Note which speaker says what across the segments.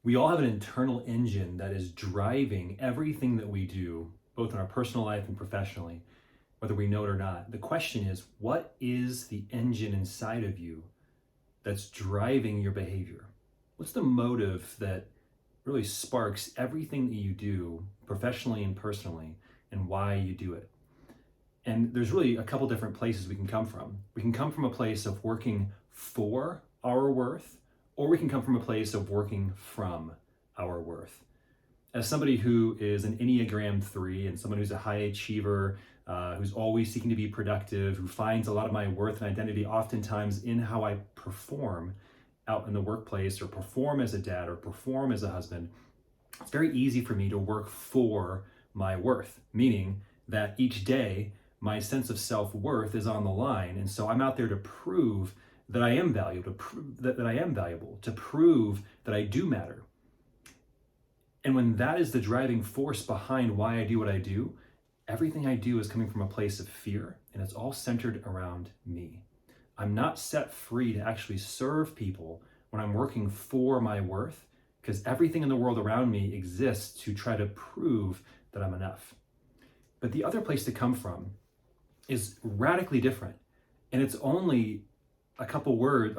Speaker 1: We all have an internal engine that is driving everything that we do, both in our personal life and professionally, whether we know it or not. The question is, what is the engine inside of you that's driving your behavior? What's the motive that really sparks everything that you do professionally and personally, and why you do it? And there's really a couple different places we can come from. We can come from a place of working for our worth, or we can come from a place of working from our worth. As somebody who is an Enneagram 3 and someone who's a high achiever, who's always seeking to be productive, who finds a lot of my worth and identity oftentimes in how I perform out in the workplace, or perform as a dad, or perform as a husband, it's very easy for me to work for my worth, meaning that each day my sense of self-worth is on the line. And so I'm out there to prove that I am valuable, to prove that I am valuable, to prove that I do matter. And when that is the driving force behind why I do what I do, everything I do is coming from a place of fear, and it's all centered around me. I'm not set free to actually serve people when I'm working for my worth, because everything in the world around me exists to try to prove that I'm enough. But the other place to come from is radically different, and it's only a couple words,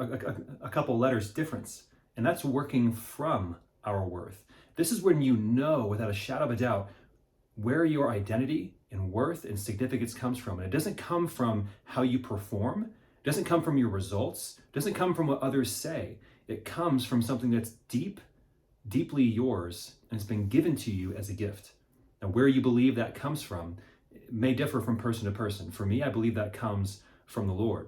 Speaker 1: a couple letters difference, and that's working from our worth. This is when you know without a shadow of a doubt where your identity and worth and significance comes from. And it doesn't come from how you perform, it doesn't come from your results, it doesn't come from what others say. It comes from something that's deeply yours, and it's been given to you as a gift. Now, where you believe that comes from may differ from person to person. For me, I believe that comes from the Lord.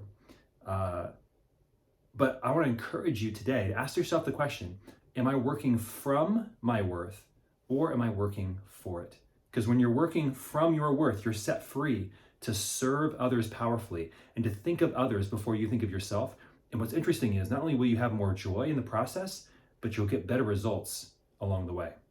Speaker 1: But I want to encourage you today to ask yourself the question, am I working from my worth, or am I working for it? Because when you're working from your worth, you're set free to serve others powerfully and to think of others before you think of yourself. And what's interesting is not only will you have more joy in the process, but you'll get better results along the way.